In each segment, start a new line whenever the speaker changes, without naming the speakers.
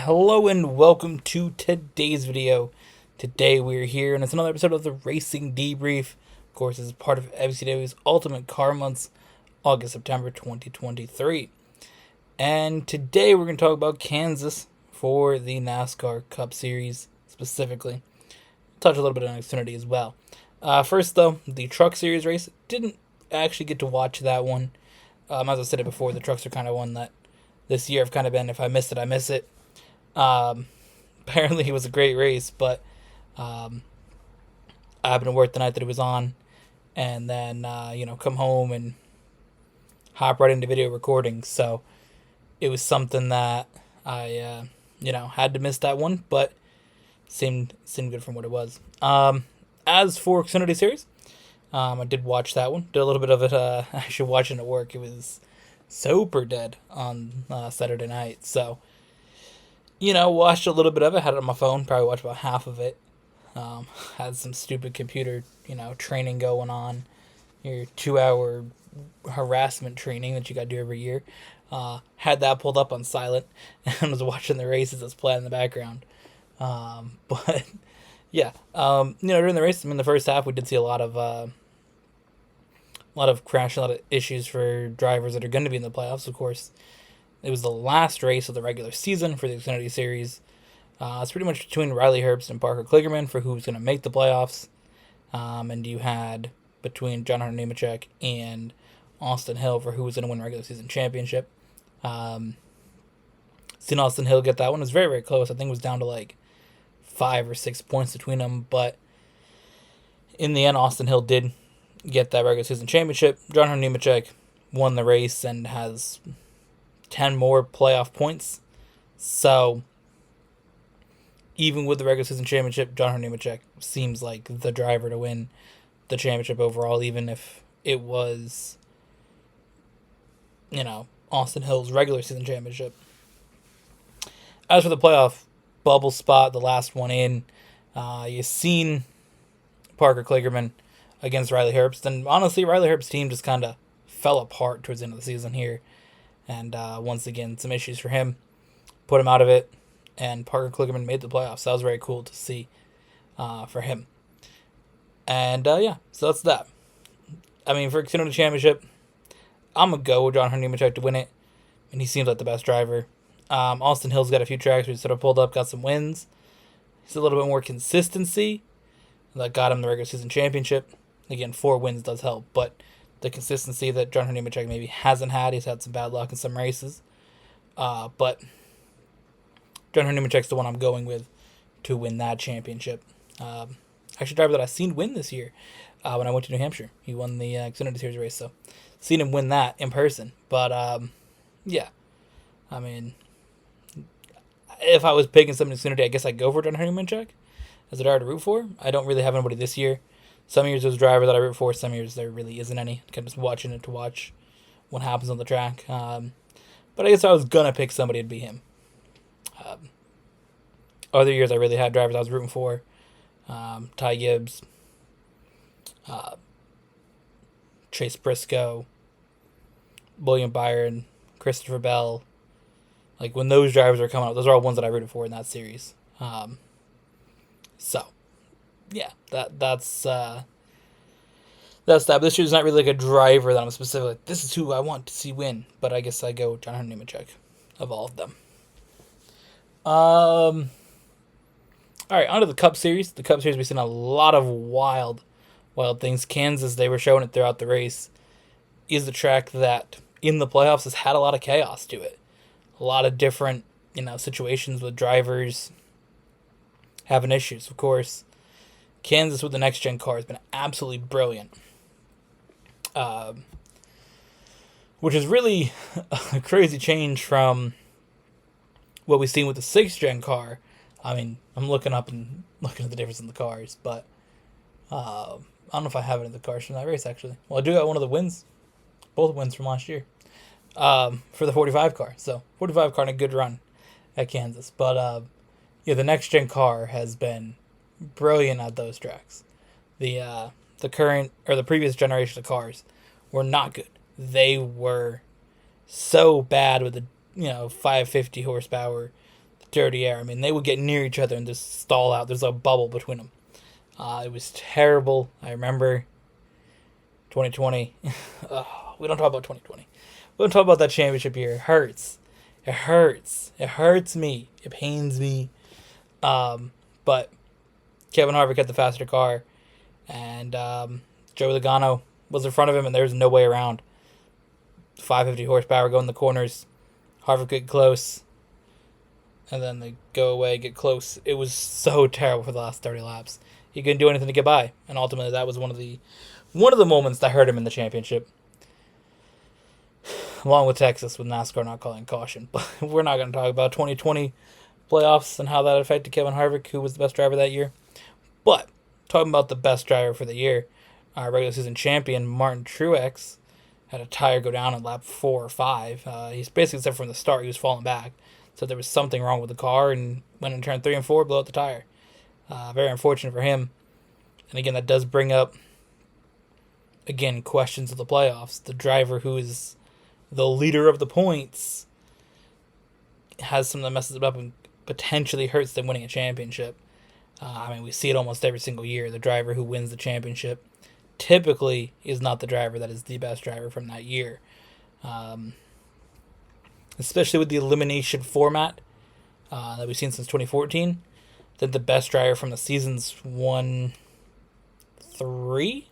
Hello and welcome to today's video. Today we're here and it's another episode of the Racing Debrief. Of course, this is part of FCW's Ultimate Car Months, August, September 2023. And today we're going to talk about Kansas for the NASCAR Cup Series specifically. Touch a little bit on Xfinity as well. First though, the Truck Series race. Didn't actually get to watch that one. As I said it before, the trucks are kind of one that this year I've kind of been, if I missed it, I miss it. Apparently it was a great race, but I happened to work the night that it was on, and then come home and hop right into video recording. So it was something that I had to miss that one, but seemed good from what it was. As for Xfinity Series, I did watch that one. Did a little bit of it. Actually watching at work. It was super dead on Saturday night. So, watched a little bit of it. Had it on my phone. Probably watched about half of it. Had some stupid computer, training going on. Your 2-hour harassment training that you got to do every year. Had that pulled up on silent and was watching the races that's playing in the background. But yeah, during the race, the first half we did see a lot of crashing, a lot of issues for drivers that are going to be in the playoffs. Of course, it was the last race of the regular season for the Xfinity Series. It's pretty much between Riley Herbst and Parker Kligerman for who's going to make the playoffs. And you had between John Hunter Nemechek and Austin Hill for who was going to win regular season championship. Seen Austin Hill get that one. It was very, very close. I think it was down to like 5 or 6 points between them. But in the end, Austin Hill did get that regular season championship. John Hunter Nemechek won the race and has 10 more playoff points. So even with the regular season championship, John Hunter Nemechek seems like the driver to win the championship overall, even if it was, Austin Hill's regular season championship. As for the playoff bubble spot, the last one in, you've seen Parker Kligerman against Riley Herbst. And honestly, Riley Herbst's team just kind of fell apart towards the end of the season here. And once again, some issues for him. Put him out of it. And Parker Kligerman made the playoffs. So that was very cool to see for him. And so that's that. For Xfinity Championship, I'm going to go with John Hunter Nemechek to win it. And he seems like the best driver. Austin Hill's got a few tracks where he sort of pulled up, got some wins. He's a little bit more consistency. That got him the regular season championship. Again, 4 wins does help, but the consistency that John Hunter Nemechek maybe hasn't had, he's had some bad luck in some races. But John Hunter Nemechek's the one I'm going with to win that championship. Actually, a driver that I've seen win this year when I went to New Hampshire. He won the Xfinity Series race, so seen him win that in person. But yeah, if I was picking something in Xfinity, I guess I'd go for John Hunter Nemechek as a driver to root for. I don't really have anybody this year. Some years there's a driver that I root for. Some years there really isn't any. Kind of just watching it to watch what happens on the track. But I guess if I was going to pick somebody, it'd be him. Other years I really had drivers I was rooting for. Ty Gibbs. Chase Briscoe. William Byron. Christopher Bell. Like, when those drivers are coming out, those are all ones that I rooted for in that series. So, yeah, that's that. But this year's not really like a driver that I'm specifically like, this is who I want to see win. But I guess I go with John Hunter Nemechek of all of them. All right, on to the Cup Series. The Cup Series, we've seen a lot of wild things. Kansas, they were showing it throughout the race, is the track that in the playoffs has had a lot of chaos to it. A lot of different, situations with drivers having issues. Of course, Kansas with the next-gen car has been absolutely brilliant. Which is really a crazy change from what we've seen with the 6th-gen car. I'm looking up and looking at the difference in the cars, but I don't know if I have any of the cars from that race, actually. Well, I do got one of the wins. Both wins from last year. For the 45 car. So 45 car in a good run at Kansas. But the next gen car has been brilliant at those tracks. The current or the previous generation of cars were not good. They were so bad with the 550 horsepower, dirty air. I mean, they would get near each other and just stall out. There's a bubble between them. It was terrible. I remember 2020. We don't talk about 2020. We don't talk about that championship year. It hurts. It hurts. It hurts me. It pains me. But Kevin Harvick had the faster car, and Joey Logano was in front of him, and there was no way around. 550 horsepower going in the corners. Harvick get close, and then they go away, get close. It was so terrible for the last 30 laps. He couldn't do anything to get by, and ultimately that was one of the moments that hurt him in the championship. Along with Texas, with NASCAR not calling caution. But we're not going to talk about 2020 playoffs and how that affected Kevin Harvick, who was the best driver that year. But talking about the best driver for the year, our regular season champion, Martin Truex, had a tire go down in lap 4 or 5. He's basically said from the start he was falling back. So there was something wrong with the car, and went in turn 3 and 4, blew out the tire. Very unfortunate for him. And again, that does bring up, again, questions of the playoffs. The driver who is the leader of the points has something that messes it up and potentially hurts them winning a championship. We see it almost every single year. The driver who wins the championship typically is not the driver that is the best driver from that year. Especially with the elimination format that we've seen since 2014. That the best driver from the seasons won 3.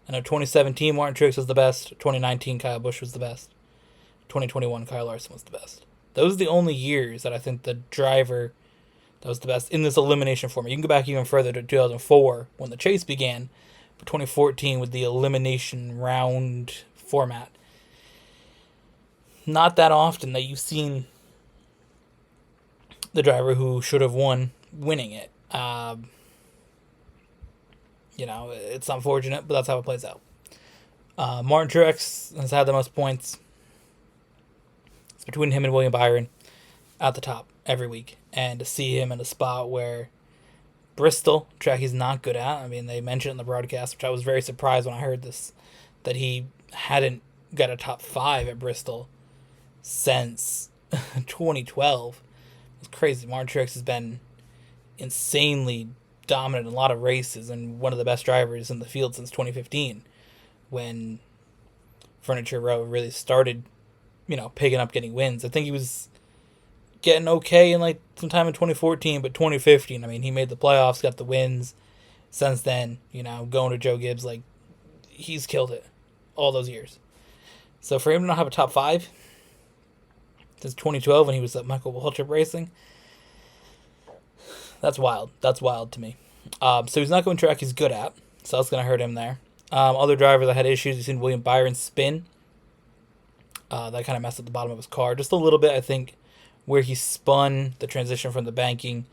I know 2017 Martin Truex was the best. 2019 Kyle Busch was the best. 2021 Kyle Larson was the best. Those are the only years that I think the driver that was the best in this elimination format. You can go back even further to 2004 when the chase began, but 2014 with the elimination round format. Not that often that you've seen the driver who should have won winning it. It's unfortunate, but that's how it plays out. Martin Truex has had the most points. It's between him and William Byron at the top every week. And to see him in a spot where Bristol, track he's not good at. I mean, they mentioned in the broadcast, which I was very surprised when I heard this, that he hadn't got a top 5 at Bristol since 2012. It's crazy. Martin Truex has been insanely dominant in a lot of races and one of the best drivers in the field since 2015, when Furniture Row really started, picking up getting wins. I think he was getting okay in sometime in 2014, but 2015, he made the playoffs, got the wins. Since then, going to Joe Gibbs, he's killed it all those years. So for him to not have a top 5 since 2012 when he was at Michael Waltrip Racing, that's wild. That's wild to me. So he's not going to track he's good at, so that's going to hurt him there. Other drivers that had issues, you've seen William Byron spin. That kind of messed up the bottom of his car just a little bit, I think, where he spun. The transition from the banking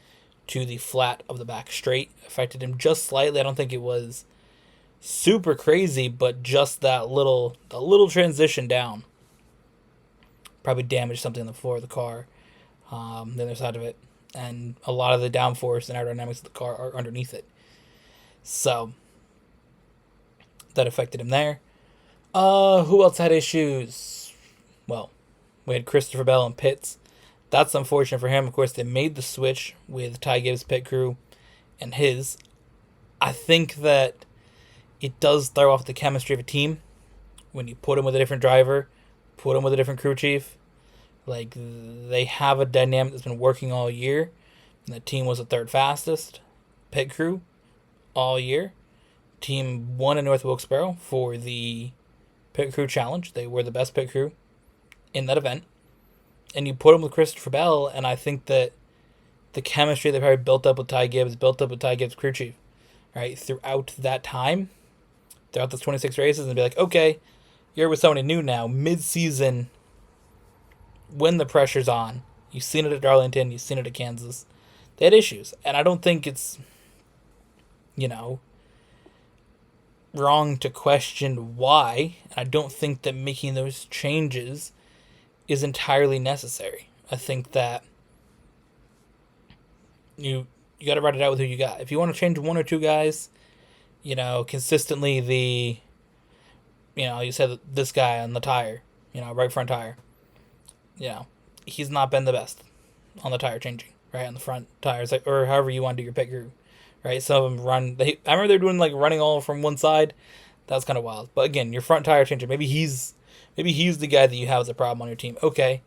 to the flat of the back straight affected him just slightly. I don't think it was super crazy, but just that little transition down probably damaged something on the floor of the car, the other side of it. And a lot of the downforce and aerodynamics of the car are underneath it. So that affected him there. Who else had issues? Well, we had Christopher Bell in pits. That's unfortunate for him. Of course, they made the switch with Ty Gibbs' pit crew and his. I think that it does throw off the chemistry of a team when you put him with a different driver, put him with a different crew chief. They have a dynamic that's been working all year. And the team was the 3rd fastest pit crew all year. Team won in North Wilkesboro for the pit crew challenge. They were the best pit crew in that event. And you put him with Christopher Bell, and I think that the chemistry they probably built up with Ty Gibbs crew chief, right? Throughout that time, throughout those 26 races, and be like, okay, you're with somebody new now, mid-season, when the pressure's on. You've seen it at Darlington, you've seen it at Kansas. They had issues, and I don't think it's, wrong to question why, and I don't think that making those changes is entirely necessary. I think that you got to write it out with who you got. If you want to change 1 or 2 guys, consistently you said this guy on the tire, right front tire, he's not been the best. on the tire changing, right? On the front tires, like, or however you want to do your pit crew, right? Some of them run. I remember they're doing like running all from one side. That was kind of wild. But again, your front tire changer, maybe he's the guy that you have as a problem on your team. Okay,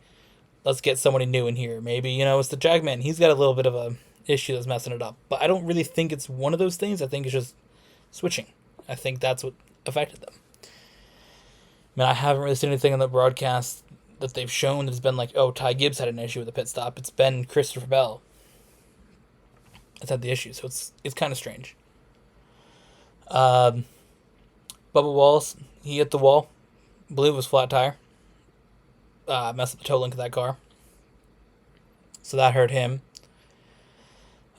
let's get somebody new in here. Maybe, it's the Jagman. He's got a little bit of a issue that's messing it up. But I don't really think it's one of those things. I think it's just switching. I think that's what affected them. I mean, I haven't really seen anything on the broadcast that they've shown that's been like, oh, Ty Gibbs had an issue with the pit stop. It's been Christopher Bell that's had the issue. So it's kind of strange. Bubba Wallace, he hit the wall. I believe it was flat tire. Messed up the toe link of that car. So that hurt him.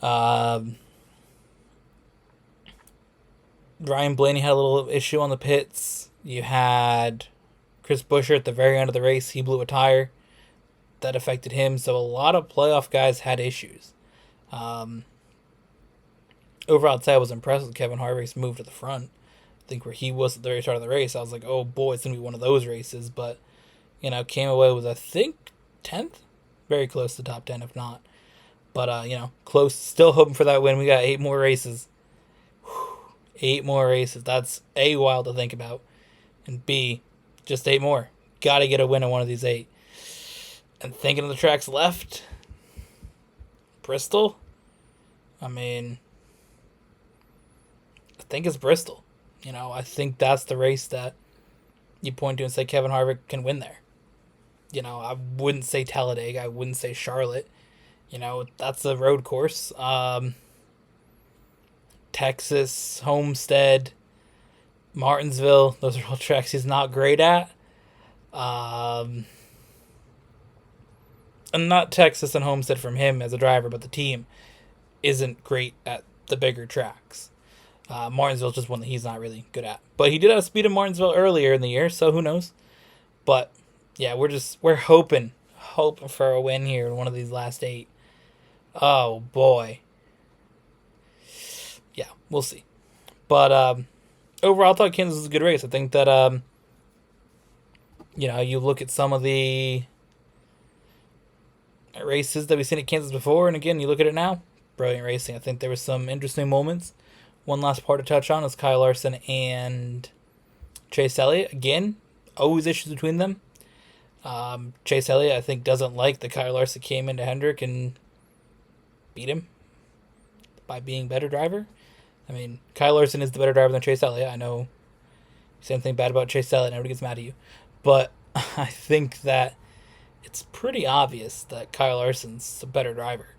Ryan Blaney had a little issue on the pits. You had Chris Buescher at the very end of the race. He blew a tire. That affected him. So a lot of playoff guys had issues. Overall, I'd say I was impressed with Kevin Harvick's move to the front. I think where he was at the very start of the race, I was like, oh boy, it's going to be one of those races. But, came away with, I think, 10th? Very close to top 10, if not. But, close. Still hoping for that win. We got 8 more races. 8 more races. That's A, wild to think about. And B, just 8 more. Got to get a win in one of these 8. And thinking of the tracks left, Bristol, I think it's Bristol. I think that's the race that you point to and say Kevin Harvick can win there. I wouldn't say Talladega. I wouldn't say Charlotte. That's a road course. Texas, Homestead, Martinsville, those are all tracks he's not great at. And not Texas and Homestead from him as a driver, but the team isn't great at the bigger tracks. Martinsville's just one that he's not really good at. But he did have speed in Martinsville earlier in the year, so who knows? But yeah, we're hoping for a win here in one of these last 8. Oh boy. Yeah, we'll see. But overall, I thought Kansas was a good race. I think that you look at some of the races that we've seen at Kansas before, and again, you look at it now, brilliant racing. I think there was some interesting moments. One last part to touch on is Kyle Larson and Chase Elliott. Again, always issues between them. Chase Elliott, I think, doesn't like that Kyle Larson came into Hendrick and beat him by being better driver. I mean, Kyle Larson is the better driver than Chase Elliott. I know same thing bad about Chase Elliott, everybody gets mad at you. But I think that it's pretty obvious that Kyle Larson's a better driver.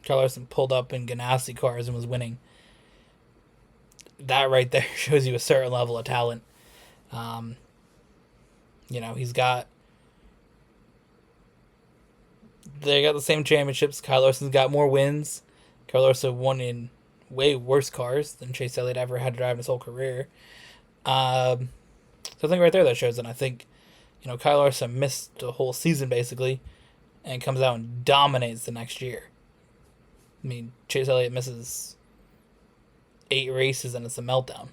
Kyle Larson pulled up in Ganassi cars and was winning. That right there shows you a certain level of talent. He's got... They got the same championships. Kyle Larson's got more wins. Kyle Larson won in way worse cars than Chase Elliott ever had to drive in his whole career. So I think right there that shows it. I think, Kyle Larson missed a whole season basically and comes out and dominates the next year. Chase Elliott misses 8 races and it's a meltdown.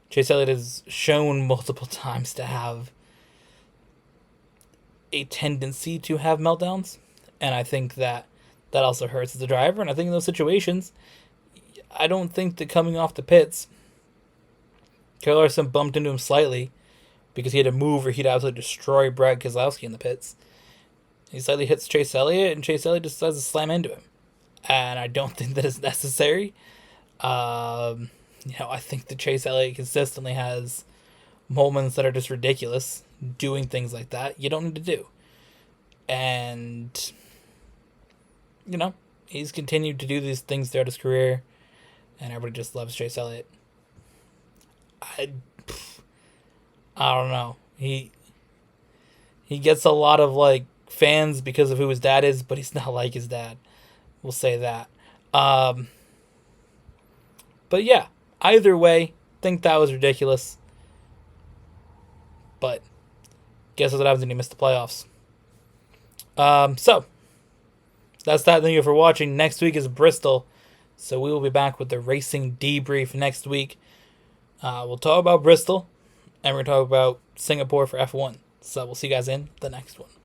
Chase Elliott has shown multiple times to have a tendency to have meltdowns, and I think that also hurts as a driver. And I think in those situations, I don't think that coming off the pits, Kyle Larson bumped into him slightly because he had to move or he'd absolutely destroy Brad Keselowski in the pits. He slightly hits Chase Elliott, and Chase Elliott just decides to slam into him. And I don't think that is necessary. I think that Chase Elliott consistently has moments that are just ridiculous, doing things like that you don't need to do. And, he's continued to do these things throughout his career, and everybody just loves Chase Elliott. I don't know. He gets a lot of, fans because of who his dad is, but he's not like his dad. We'll say that. But yeah, either way, think that was ridiculous. But guess what happens when you miss the playoffs. So that's that. Thank you for watching. Next week is Bristol, so we will be back with the racing debrief next week. We'll talk about Bristol, and we're going to talk about Singapore for F1. So we'll see you guys in the next one.